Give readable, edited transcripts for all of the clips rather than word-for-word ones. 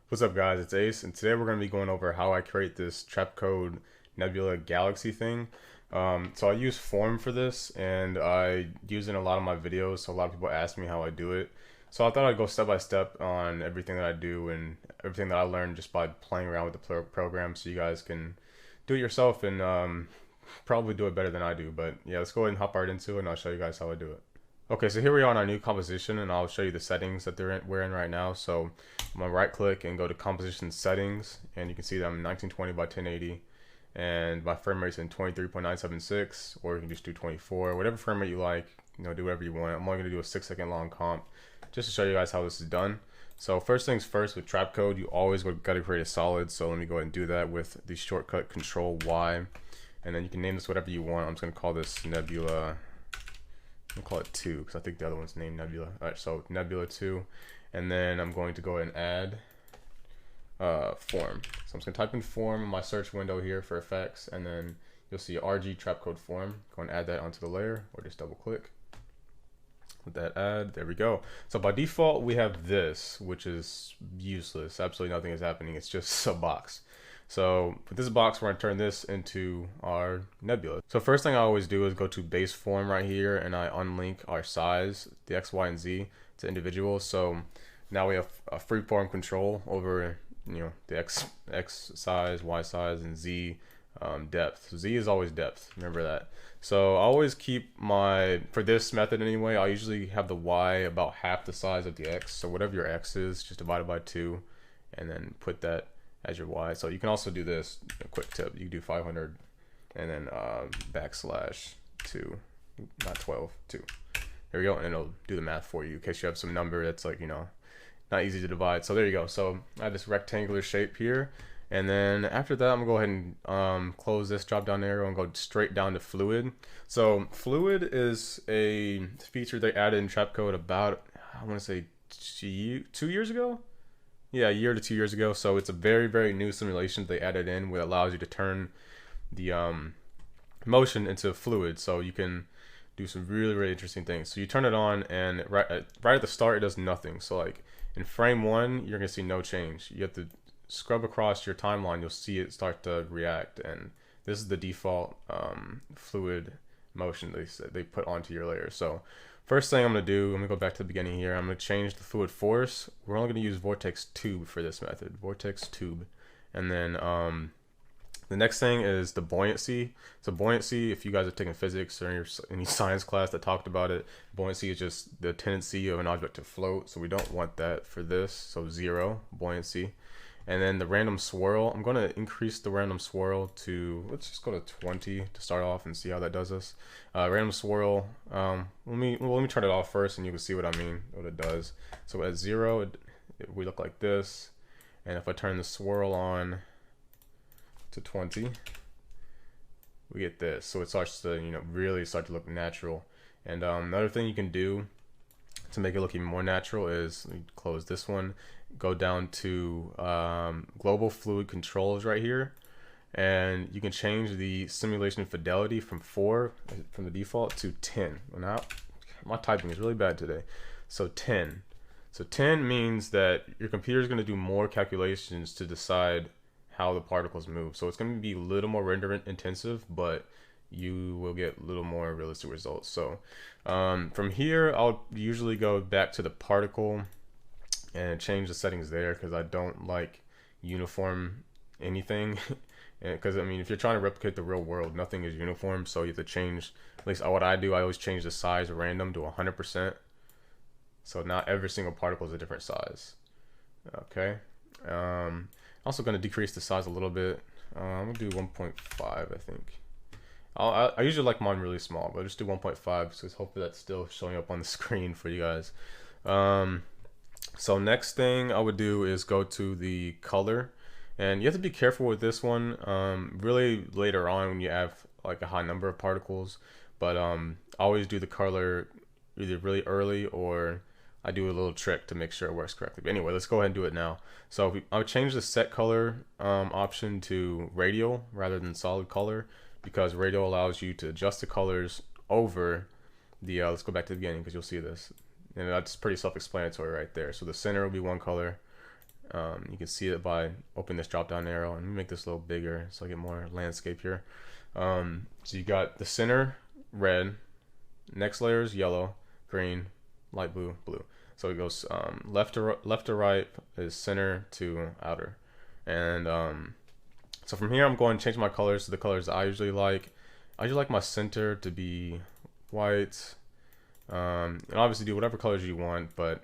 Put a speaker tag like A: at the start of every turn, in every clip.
A: What's up, guys? It's Ace, and today we're going to be going over how I create this Trapcode Nebula Galaxy thing. So I use Form for this, and I use it in a lot of my videos, so a lot of people ask me how I do it. So I thought I'd go step by step on everything that I do and everything that I learned just by playing around with the program, so you guys can do it yourself and probably do it better than I do. But yeah, let's go ahead and hop right into it, and I'll show you guys how I do it. Okay, so here we are on our new composition, and I'll show you the settings that we're in right now. So I'm gonna right click and go to composition settings, and you can see that I'm 1920 by 1080, and my frame rate's in 23.976, or you can just do 24, whatever frame rate you like. You know, do whatever you want. I'm only gonna do a 6-second long comp, just to show you guys how this is done. So first things first, with Trapcode, you always gotta create a solid. So let me go ahead and do that with the shortcut Control Y, and then you can name this whatever you want. I'm just gonna call this Nebula. I'll call it 2 because I think the other one's named Nebula. Alright, so Nebula 2, and then I'm going to go ahead and add form. So I'm just going to type in form in my search window here for effects, and then you'll see RG Trapcode Form. Go and add that onto the layer, or just double click. With that add, there we go. So by default we have this, which is useless. Absolutely nothing is happening. It's just a box. So with this box, we're gonna turn this into our nebula. So first thing I always do is go to base form right here, and I unlink our size, the X, Y, and Z to individual. So now we have a freeform control over, you know, the X size, Y size, and Z depth. So Z is always depth. Remember that. So I always keep for this method anyway, I usually have the Y about half the size of the X. So whatever your X is, just divide it by 2, and then put that as your Y. So you can also do this, a quick tip, you can do 500 and then /2, not 12, 2. There we go, and it'll do the math for you in case you have some number that's like, you know, not easy to divide. So there you go. So I have this rectangular shape here, and then after that I'm gonna go ahead and close this drop down arrow and go straight down to fluid. So fluid is a feature they added in Trapcode about, I want to say 2 years ago. Yeah, a year to 2 years ago. So it's a very, very new simulation they added in, which allows you to turn the motion into fluid. So you can do some really, really interesting things. So you turn it on, and right at the start, it does nothing. So like in frame 1, you're gonna see no change. You have to scrub across your timeline. You'll see it start to react, and this is the default fluid motion they put onto your layer. So first thing I'm going to do, I'm going to go back to the beginning here. I'm going to change the fluid force. We're only going to use vortex tube for this method. Vortex tube. And then the next thing is the buoyancy. So buoyancy, if you guys have taken physics or any science class that talked about it, buoyancy is just the tendency of an object to float. So we don't want that for this. So 0 buoyancy. And then the random swirl, I'm going to increase the random swirl to, let's just go to 20 to start off and see how that does us. Random swirl, let me turn it off first, and you can see what I mean, what it does. So at 0, we look like this. And if I turn the swirl on to 20, we get this. So it starts to, you know, really start to look natural. And another thing you can do to make it look even more natural is close this one, go down to global fluid controls right here, and you can change the simulation fidelity from 4 from the default to 10. Now my typing is really bad today. So 10. So 10 means that your computer is going to do more calculations to decide how the particles move. So it's going to be a little more render intensive, but you will get a little more realistic results. So from here, I'll usually go back to the particle and change the settings there, because I don't like uniform anything. Because I mean, if you're trying to replicate the real world, nothing is uniform, so you have to change, at least what I do, I always change the size random to 100%. So not every single particle is a different size. Okay. Also going to decrease the size a little bit. I'm going to do 1.5, I think. I usually like mine really small, but I'll just do 1.5, so hopefully that's still showing up on the screen for you guys. So next thing I would do is go to the color, and you have to be careful with this one really later on when you have like a high number of particles, but I always do the color either really early, or I do a little trick to make sure it works correctly. But anyway, let's go ahead and do it now. So I would change the set color option to radial rather than solid color, because radial allows you to adjust the colors over the, let's go back to the beginning because you'll see this. And that's pretty self-explanatory right there. So the center will be one color, You can see it by opening this drop down arrow, and make this a little bigger so I get more landscape here. So you got the center red, next layer is yellow, green, light blue, blue. So it goes left to right is center to outer. And so from here I'm going to change my colors to the colors I usually like. I usually like my center to be white. And obviously do whatever colors you want, but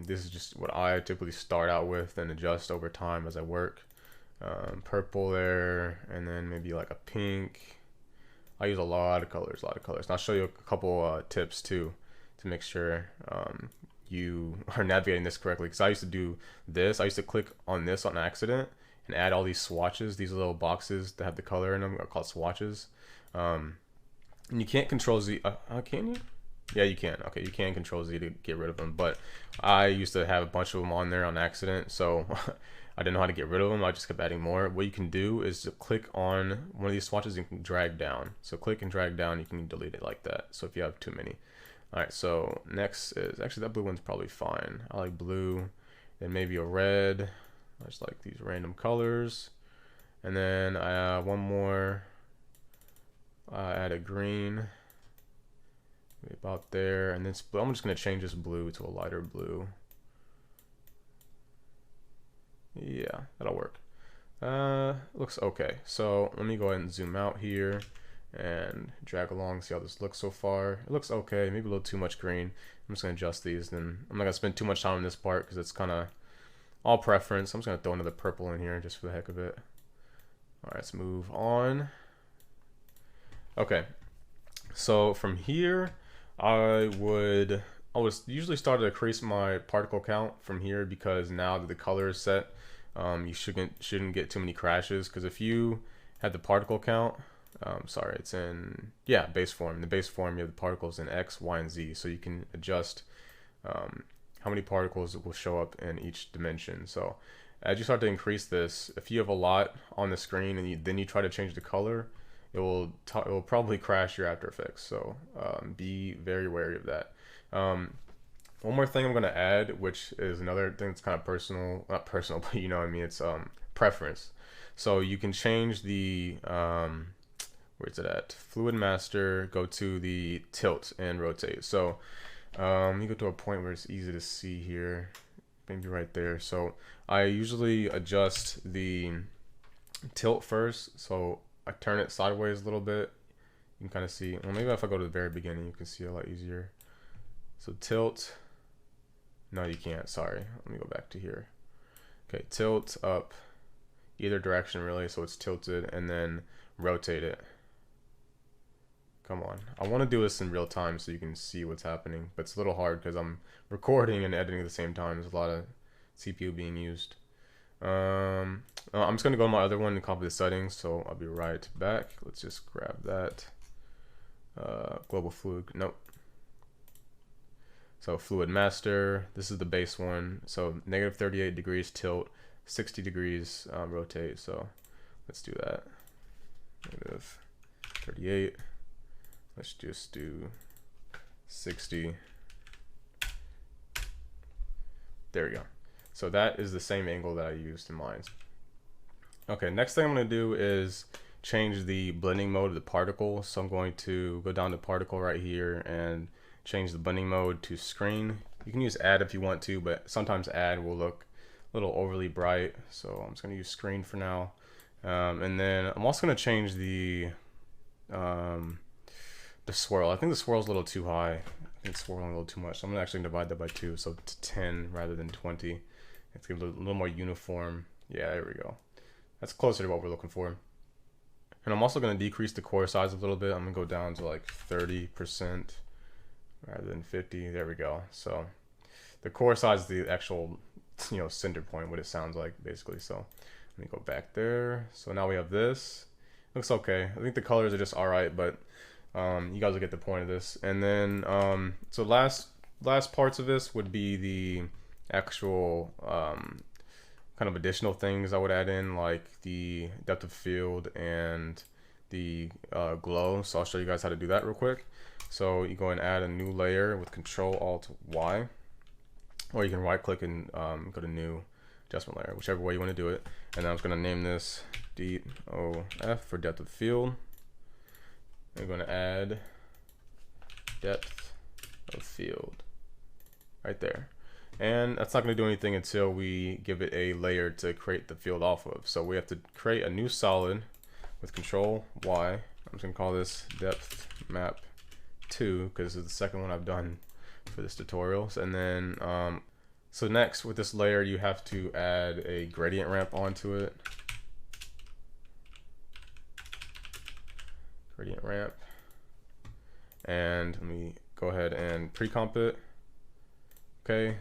A: this is just what I typically start out with and adjust over time as I work. Purple there, and then maybe like a pink. I use a lot of colors, And I'll show you a couple tips too to make sure you are navigating this correctly. Because I used to do this. I used to click on this on accident and add all these swatches, these little boxes that have the color in them are called swatches. And you can't control Z. Can you? Yeah, you can. Okay, you can control Z to get rid of them. But I used to have a bunch of them on there on accident, so I didn't know how to get rid of them. I just kept adding more. What you can do is to click on one of these swatches and you can drag down. So click and drag down, you can delete it like that. So if you have too many. All right, so next is, actually that blue one's probably fine. I like blue, then maybe a red. I just like these random colors. And then one more, add a green. About there, and this blue, I'm just going to change this blue to a lighter blue. Yeah, that'll work. Looks okay. So let me go ahead and zoom out here and drag along, see how this looks so far. It looks okay, maybe a little too much green. I'm just going to adjust these, then I'm not going to spend too much time on this part because it's kind of all preference. I'm just going to throw another purple in here just for the heck of it. All right, let's move on. Okay, so from here, I would usually start to increase my particle count from here, because now that the color is set, you shouldn't get too many crashes. Because if you had the particle count, sorry, it's in, yeah, base form. In the base form, you have the particles in X, Y, and Z, so you can adjust how many particles will show up in each dimension. So as you start to increase this, if you have a lot on the screen and then you try to change the color, it will probably crash your After Effects. So be very wary of that. One more thing I'm going to add, which is another thing that's kind of personal, not personal, but you know what I mean, it's preference. So you can change the, where's it at? Fluid Master, go to the tilt and rotate. So you go to a point where it's easy to see here, maybe right there. So I usually adjust the tilt first. So I turn it sideways a little bit. You can kind of see, well, maybe if I go to the very beginning, you can see a lot easier. So tilt, no, you can't, sorry. Let me go back to here. Okay, tilt up either direction really, so it's tilted, and then rotate it. Come on, I want to do this in real time so you can see what's happening, but it's a little hard because I'm recording and editing at the same time. There's a lot of CPU being used. I'm just gonna go to my other one and copy the settings, so I'll be right back. Let's just grab that. Global fluid, nope. So fluid master, this is the base one. So negative 38 degrees tilt, 60 degrees rotate. So let's do that. Negative 38. Let's just do 60. There we go. So that is the same angle that I used in mine. Okay, next thing I'm going to do is change the blending mode of the particle. So I'm going to go down to particle right here and change the blending mode to screen. You can use add if you want to, but sometimes add will look a little overly bright. So I'm just going to use screen for now. And then I'm also going to change the swirl. I think the swirl's a little too high. I think it's swirling a little too much. So I'm going to actually divide that by 2, so to 10 rather than 20. It's a little more uniform. Yeah, there we go. That's closer to what we're looking for. And I'm also going to decrease the core size a little bit. I'm going to go down to like 30% rather than 50. There we go. So the core size is the actual, center point, what it sounds like basically. So let me go back there. So now we have this. Looks okay. I think the colors are just all right, but you guys will get the point of this. And then so last parts of this would be the actual kind of additional things I would add in, like the depth of field and the glow. So I'll show you guys how to do that real quick. So you go and add a new layer with Control Alt Y, or you can right click and go to new. adjustment layer, whichever way you want to do it. And then I'm just going to name this DOF for depth of field. I'm going to add depth of field right there. And that's not going to do anything until we give it a layer to create the field off of. So we have to create a new solid with Control Y. I'm just going to call this depth map 2 because it's the second one I've done for this tutorial. And then so next with this layer you have to add a gradient ramp onto it. Gradient ramp. And let me go ahead and pre-comp it. Okay.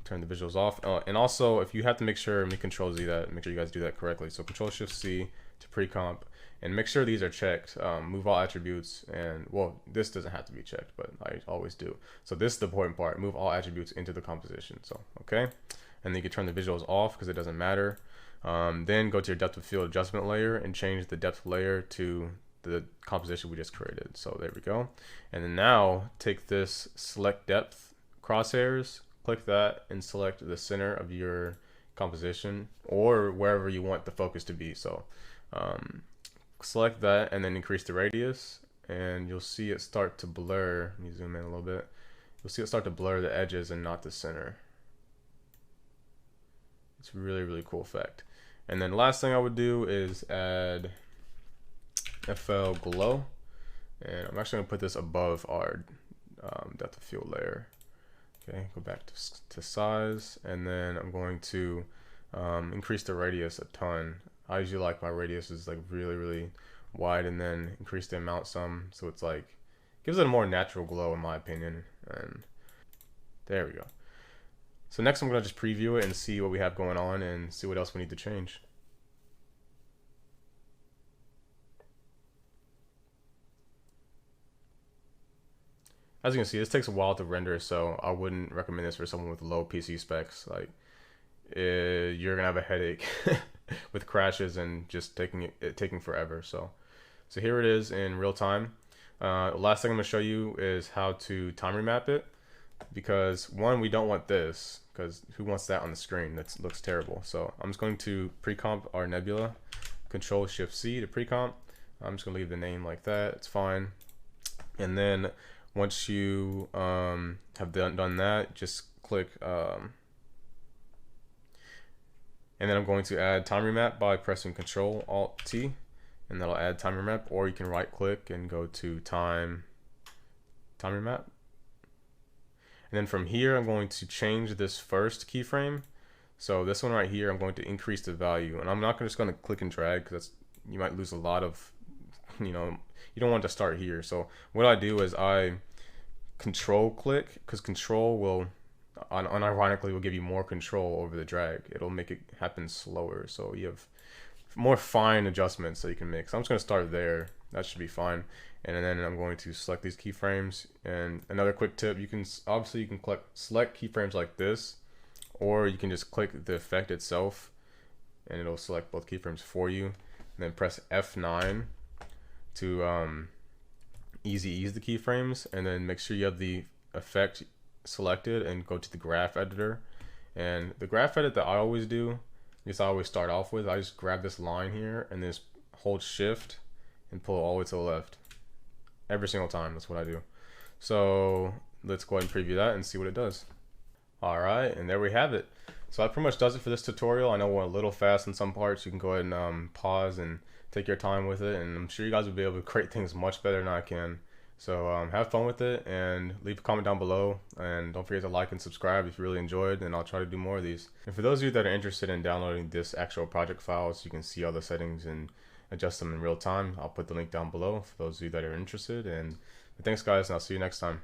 A: Turn the visuals off. And also, if you have to make sure, let me Control Z that, make sure you guys do that correctly. So Control Shift C to pre-comp, and make sure these are checked. Move all attributes, and well, this doesn't have to be checked, but I always do. So this is the important part. Move all attributes into the composition. So okay, and then you can turn the visuals off because it doesn't matter. Then go to your depth of field adjustment layer and change the depth layer to the composition we just created. So there we go. And then now take this select depth crosshairs, click that and select the center of your composition or wherever you want the focus to be. So select that and then increase the radius, and you'll see it start to blur. Let me zoom in a little bit. You'll see it start to blur the edges and not the center. It's really, really cool effect. And then last thing I would do is add FL glow, and I'm actually gonna put this above our depth of field layer. Okay, go back to size, and then I'm going to increase the radius a ton. I usually like my radius is like really, really wide, and then increase the amount some, so it's like gives it a more natural glow in my opinion. And there we go. So next I'm gonna just preview it and see what we have going on and see what else we need to change. As you can see, this takes a while to render, so I wouldn't recommend this for someone with low PC specs. Like, you're gonna have a headache with crashes and just taking forever. So here it is in real time. Last thing I'm gonna show you is how to time remap it, because one, we don't want this, because who wants that on the screen? That looks terrible. So I'm just going to pre-comp our Nebula, Control Shift C to pre-comp. I'm just gonna leave the name like that. It's fine. And then once you have done that, just click, and then I'm going to add time remap by pressing Control Alt T, and that'll add time remap. Or you can right click and go to time remap. And then from here, I'm going to change this first keyframe. So this one right here, I'm going to increase the value, and I'm not just going to click and drag because you might lose a lot of, you don't want to start here. So what I do is I control click, because control will unironically will give you more control over the drag. It'll make it happen slower, so you have more fine adjustments that you can make. So I'm just going to start there. That should be fine. And then I'm going to select these keyframes. And another quick tip, you can select keyframes like this, or you can just click the effect itself and it'll select both keyframes for you, and then press F9 to easy ease the keyframes, and then make sure you have the effect selected and go to the graph editor. And the graph edit that I always do, I always start off with, I just grab this line here and just hold shift and pull it all the way to the left every single time. That's what I do. So let's go ahead and preview that and see what it does. All right, and there we have it. So that pretty much does it for this tutorial. I know we're a little fast in some parts. You can go ahead and pause and take your time with it, and I'm sure you guys will be able to create things much better than I can. So have fun with it, and leave a comment down below, and don't forget to like and subscribe if you really enjoyed, and I'll try to do more of these. And for those of you that are interested in downloading this actual project file so you can see all the settings and adjust them in real time, I'll put the link down below for those of you that are interested. And thanks guys, and I'll see you next time.